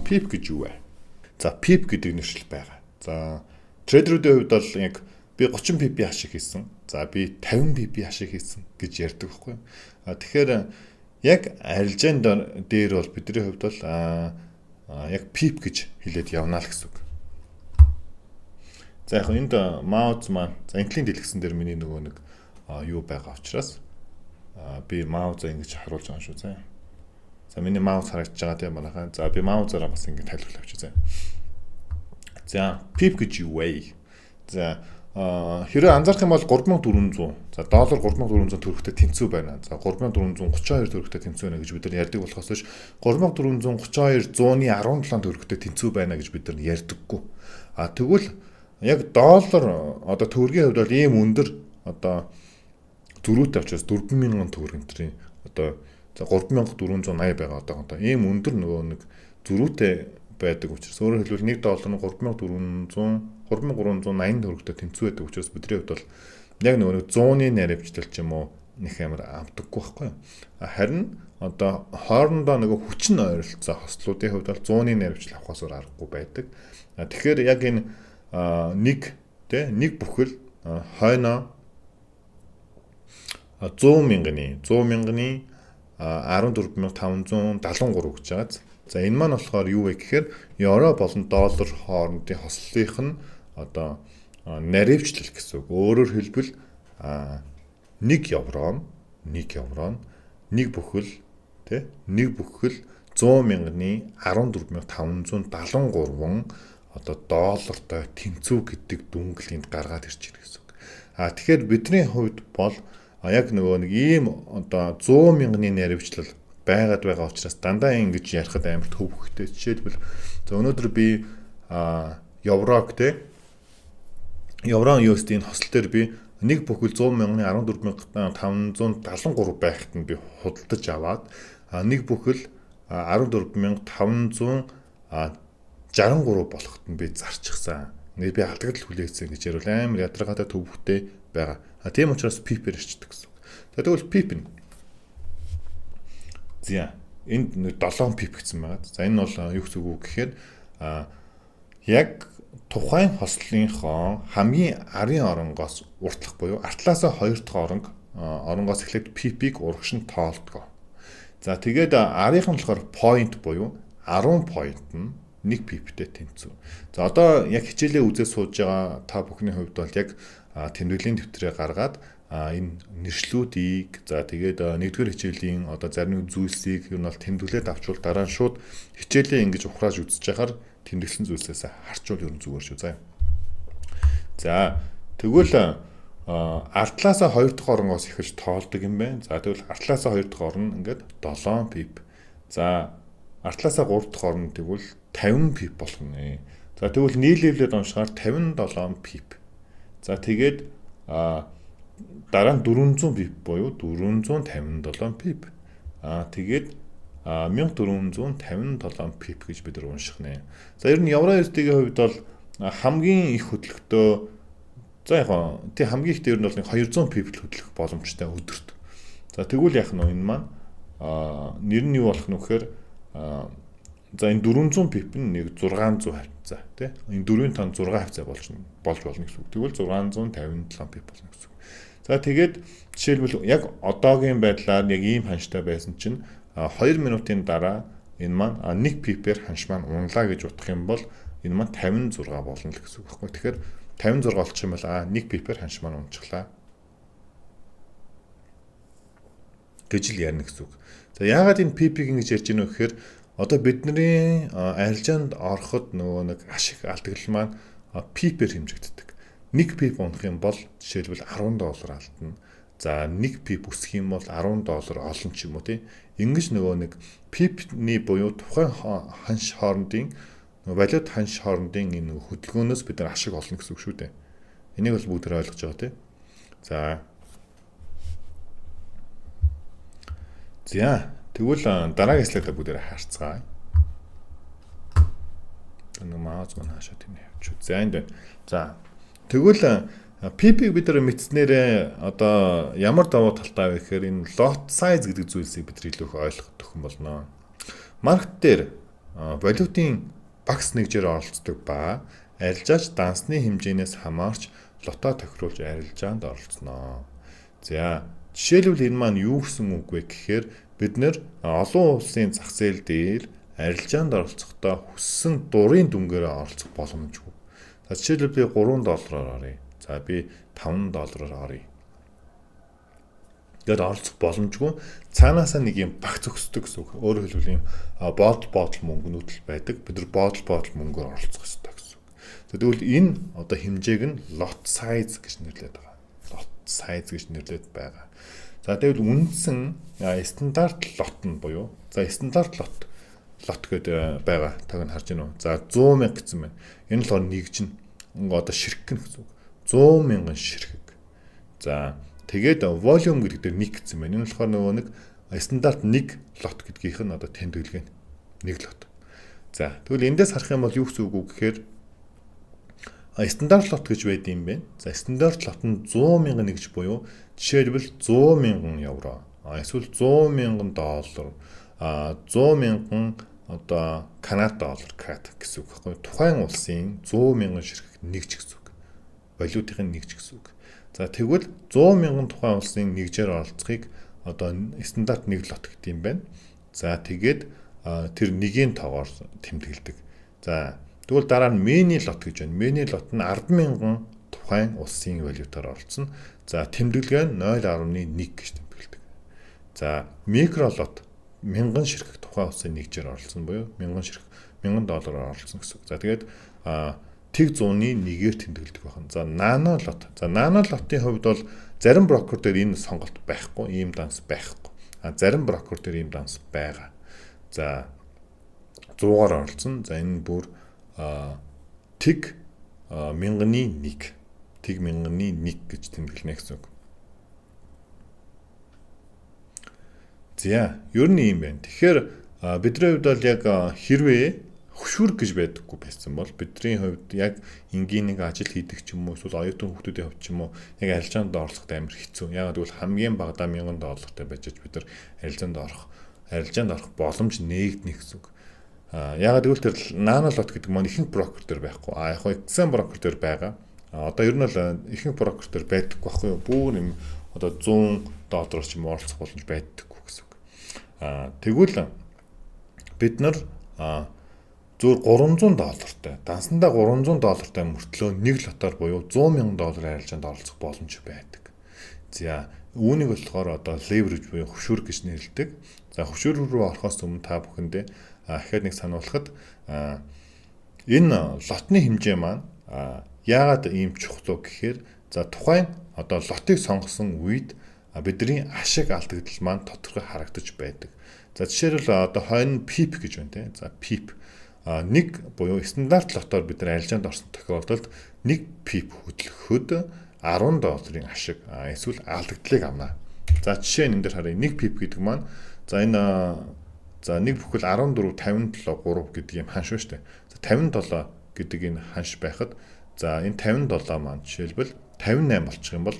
PIP гэж юу вэ? За PIP гэдэг нэршил байгаа. За трейдерүүдийн хувьд бол яг би 30 PIP ашиг хийсэн. За би 50 PIP ашиг хийсэн гэж ярьдаг байхгүй юу? Тэгэхээр яг арилжаанд дээр бол бидний хувьд бол яг PIP гэж хэлээд явна л гэсэн үг. За яг энд Маоз маань за интеллигент дэлгэсэн дээр миний нөгөө нэг юу байгаа учраас би Маозаа ингэж харуулж байгаа шүү заа. За миний Маоз харагдаж байгаа тийм манайхаа. За би Маозаараа бас ингэ тайлбарлах авчих заа. За PIP гэж юу вэ? За хэрэг анзаарах юм бол 3400 за доллар 3400 төгрөгтэй тэнцүү байна. За 3432 төгрөгтэй тэнцүү байна гэж бид нар ярьдаг болохоос биш 3432 117 төгрөгтэй тэнцүү байна гэж бид нар ярьдаггүй. Тэгвэл яг доллар одоо төгрөгийн хувьд бол ийм өндөр одоо зөрүүтэй учраас 4000 төгрөг энтрийн одоо за 3480 байгаа одоо ийм өндөр нөгөө нэг зөрүүтэй байдаг учраас өөрөөр хэлбэл 1 доллар нь 3380 төгрөгтэй тэнцүү байдаг учраас бидний хувьд бол яг нөгөө 100-ны наривчлал ч юм уу нэг амар амтдаггүй байхгүй юу. Харин одоо хоорондоо нөгөө хүчин ойролцоо хослуудын хувьд бол 100-ны наривчлал авахаас аргагүй байдаг. Тэгэхээр яг энэ нэг бүхэл хойноо 100,000-ны 14573 гэж байгаа. За энэ маань болохоор юу вэ гэхээр евро болон доллар хоорондын хослолынх нь одоо наривчлал гэсэн үг. Өөрөөр хэлбэл 1 евро нэг бүхэл 100,000-ны 14,573 одоо доллартай тэнцүү гэдэг дүнглэнд гаргаад ирж байна гэсэн үг. Тэгэхээр бидний хувьд бол яг нөгөө нэг ийм одоо 100,000-ны наривчлал байгаад байгаа учраас дандаа ингэж ярихад амар төвөгтэй. Жишээлбэл за өнөөдөр би еврог евро USD-ийн хосол дээр би нэг бүхэл 100,000-ны 14,573 байхад нь би худалдаж аваад нэг бүхэл 14,563 болоход нь би зарчихсан. Би алдагдал хүлээсэн гэж ярил амар ядаргаатай төвөгтэй байгаа. Тийм учраас PIP-ээр ирчдэг гэсэн. Тэгвэл PIP нь зя энд 7 PIP гэсэн байгаа. За энэ бол юу гэсэн үг гэхээр яг тухайн хослолынхоо хамгийн арын оронгоос уртлах буюу артлаасаа 2 дахь оронгоос эхлээд PIP-ийг урагш нь тоолдог. За тэгээд арийнхан болохоор point буюу 10 point нь 1 PIP-тэй тэнцүү. За одоо яг хичээлээ үзээ сууж байгаа та бүхний хувьд бол яг тэмдэглэлийн дэвтрээ гаргаад энэ нэршлүүдийг за тэгээд нэгдүгээр хичээлийн одоо зарим зүйлсийг юу нь бол тэмдэглээд авчвал дараа нь шууд хичээлээ ингэж ухрааж үзэж яхаар тэмдэглэсэн зүйлсээс харчвал ерөн зүгээр шүү заа. За тэгвэл артлаасаа 2 дахь оронгоос эхэлж тоолдог юм байна. За тэгвэл артлаасаа 2 дахь орн ингээд 7 PIP. За артлаасаа 3 дахь орн тэгвэл 50 PIP болох нэ. За тэгвэл нийлүүлээд уншихаар 57 PIP. За тэгээд дараа нь 400 PIP буюу 457 PIP. Тэгээд 1457 PIP гэж бид нар унших нэ. За ер нь евро USD-ийн хувьд бол хамгийн их хөдөлгөтөө за яг тий хамгийн ихтэй ер нь бол 200 PIP хөдлөх боломжтой өдөрт. За тэгвэл яах нь энэ маань нэр нь юу болох нь вэхээр за энэ 400 PIP нь нэг 600 хавцаа тий энэ 4-ийн тон 6 хавцаа болж болно гэсэн үг. Тэгвэл 657 PIP болно гэсэн үг. За тэгээд жишээлбэл яг одоогийн байдлаар яг ийм ханштай байсан чинь 2 минутын дараа энэ маань 1 PIP-ээр ханш маань унлаа гэж утгах юм бол энэ маань 56 болно л гэсэн үг байхгүй. Тэгэхээр 56 болчих юм бол 1 PIP-ээр ханш маань унчихлаа гэж л ярина гэсэн үг. За яагаад энэ PIP-ийг ингэж ярьж байна вэ гэхээр одоо бидний арилжаанд ороход нөгөө нэг ашиг алдагдлал маань PIP-ээр хэмжигддэг. 1 PIP унах юм бол жишээлбэл $10 алдна. За 1 PIP өсөх юм бол $10 олон ч юм уу тий. Ингэж нөгөө нэг PIP-ний буюу тухайн ханш хоорондын валют ханш хоорондын энэ хөдөлгөөнөөс бид нар ашиг олно гэсэн үг шүү дээ. Энийг бол бүгд ойлгож байгаа тий. За тэгвэл дараагийн слайдаа бүгдээр харцгаая. Энэ Маоз маань хаашаа тийм явчих. За энд байна. За тэгвэл PIP-ийг бид нар мэдснээрээ одоо ямар давуу талтай вэ гэхээр энэ lot size гэдэг зүйлсийг бид илүү их ойлгох тохиом болно. Маркет дээр валютын багц нэгжээр оролцдог ба арилжаач дансны хэмжээнээс хамаарч лото тохируулж арилжаанд оролцсноо. За жишээлбэл энэ маань юу гэсэн үг вэ гэхээр бид нэр олон улсын зах зээл дээр арилжаанд оролцохдоо хүссэн дурын дүнгээр оролцох боломжгүй. За жишээлбэл би $3 оръё. За би $5 оръё. Гэт оролцох боломжгүй. Цаанаасаа нэг юм багц өгсдөг гэсэн үг. Өөрөөр хэлбэл юм боодол мөнгөнүүд л байдаг. Бид нар боодол мөнгөөр оролцох ёстой гэсэн үг. Тэгвэл энэ одоо хэмжээг нь lot size гэж нэрлэдэг байгаа. Lot size гэж нэрлэдэг байгаа. За тэгвэл үндсэн стандарт лот нь буюу стандарт лот гэдэг байгаа. Таг нь харж байна уу? За 100,000 гэсэн байна. Энэ л нэгж нь одоо ширхэг гэсэн үг. 100,000 ширхэг. За тэгээд volume гэдэг дээр 1 гэсэн байна. Энэ болохоор нөгөө нэг стандарт 1 лот гэдгийнх нь одоо тэмдэглэг нь 1 лот. За тэгвэл эндээс харах юм бол юу гэсэн үг вэ гэхээр стандарт лот гэж байд юм байна. За стандарт лот нь 100,000 нэгж буюу жишээлбэл 100,000 евро. Эсвэл 100,000 доллар. 100,000 одоо Канада доллар гэсэн үг байхгүй. Тухайн улсын 100,000 ширхэг нэгж гэсэн үг. Валютын нэгж гэсэн үг. За тэгвэл 100,000 тухайн улсын нэгжээр оролцохыг одоо стандарт 1 лот гэдэг юм байна. За тэгээд тэр нэгийн тоогоор тэмдэглэдэг. За тэгвэл дараа нь мени лот гэж байна. Мени лот нь 10,000 тухайн улсын валютаар оролцсон. За тэмдэглэгээ нь 0.1 гэж тэмдэглэдэг. За микро лот 1000 ширхэг тухайн улсын нэгжээр оролцсон буюу 1000 ширхэг $1000 оролцсон гэсэн үг. За тэгээд тэг 100-ны нэгээр тэмдэглэдэг байна. За нано лот. За нано лотын хувьд бол зарим брокер дээр энэ сонголт байхгүй, ийм данс байхгүй. Зарим брокер дээр ийм данс байгаа. За 100-аар оролцсон. За энэ бүр тэг 1000-ны 1. Тэг 1000-ны 1 гэж тэмдэглэнэ гэсэн үг. За ер нь ийм байна. Тэгэхээр бидний хувьд бол яг хэрвээ хөшүүрэг гэж байдаггүй байсан бол бидний хувьд яг энгийн нэг ажил хийдэг ч юм уу эсвэл оюутан хүмүүсийн хувьд ч юм уу яг арилжаанд оролцоход амар хэцүү. Яагаад гэвэл хамгийн багадаа $1000 байж бид нар арилжаанд орох боломж нээгдэнэ гэсэн үг. Яагаад гэвэл тэр нанолот гэдэг маань ихэнх брокер дээр байхгүй. Яг хоо эксэн брокер дээр байгаа. Одоо ер нь бол ихэнх брокер дээр байдаггүй байхгүй юу? Бүр юм одоо $100 ч юм оролцох боломж байдаггүй гэсэн үг. Тэгвэл бид нар зөвхөн $300-тай дансандаа $300-тай мөртлөө нэг лотоор буюу $100,000 арилжаанд оролцох боломж байдаг. За үүнийг болохоор одоо leverage буюу хөшүүрэг гэж нэрлэдэг. За хөшүүрэг рүү орохоос өмнө та бүхэндээ дахиад нэг сануулхад энэ лотны хэмжээ маань яагаад ийм чухал вэ гэхээр за тухайн одоо лотыг сонгосон үед бидний ашиг алдагдал маань тодорхой харагдаж байдаг. За жишээлбэл одоо хойно PIP гэж байна те. За PIP нэг буюу стандарт лотоор бид нар арилжаанд орсон тохиолдолд нэг PIP хөтлөхөд $10 ашиг эсвэл алдагдлыг авна. За жишээ нь энэ дээр харъя. Нэг PIP гэдэг маань за энэ за нэг бүхэл 14 57 3 гэдэг юм ханш шүү дээ. За 57 гэдэг энэ ханш байхад за энэ 57 маань жишээлбэл 58 болчих юм бол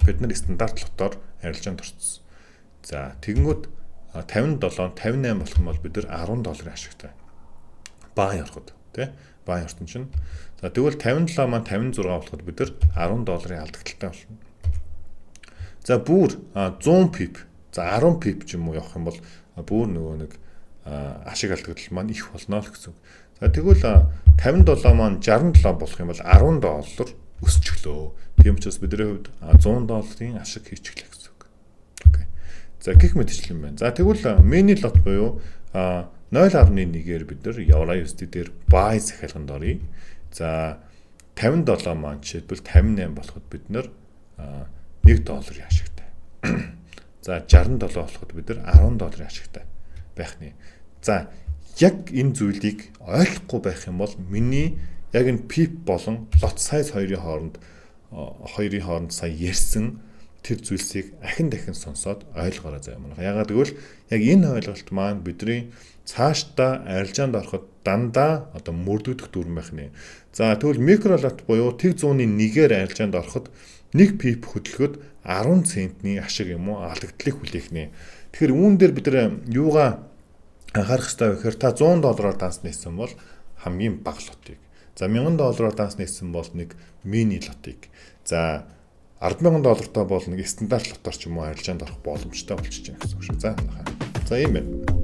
бид нар стандарт лотоор арилжаанд орсон. За тэгэнгүүт 57 58 болох юм бол бид нар $10 ашигтай. Баа ярахад тий баа яртан чинь за тэгвэл 57 маань 56 болоход бид нар $10 алдагдaltaй болно. За бүр 100 пип за 10 пип ч юм уу явах юм бол бүр нөгөө нэг ашиг алдагдал маань их болно л гэсэн. За тэгвэл 57 маань 67 болох юм бол $10 өсчихлөө. Тийм учраас бидний хувьд $100 ашиг хийчихлээ гэсэн үг. Окей. За гэх мэтчлэн байна. За тэгвэл мени лот буюу 0.1-ээр бид нар EURUSD дээр buy захиалганд оръё. За 57 маань жишээлбэл 58 болоход бид нар $1 ашигтай. За 67 болоход бид нар $10 ашигтай байх нэ. За яг энэ зүйлийг ойлгохгүй байх юм бол миний яг энэ PIP болон lot size хоёрын хооронд сая ярьсан тэр зүйлсийг ахин дахин сонсоод ойлгоорой заа юм. Ягаад гэвэл яг энэ ойлголт маань бидний цаашдаа арилжаанд ороход дандаа одоо мөрдөгдөх дүрэн байх нэ. За тэгвэл микролот буюу тэг 100-ны 1-ээр арилжаанд ороход нэг PIP хөтлөхөд 10 центний ашиг юм уу алдагдлыг хүлээх нэ. Тэгэхээр үүн дээр бид нар юугаа анхаарах хэрэгтэй гэхээр та $100 данс нээсэн бол хамгийн бага лотыг. За $1000 данс нээсэн бол нэг мини лотыг. За $10,000 бол нэг стандарт лотоор ч юм уу арилжаанд орох боломжтой болчихж байна гэсэн үг шүү. За ийм байна.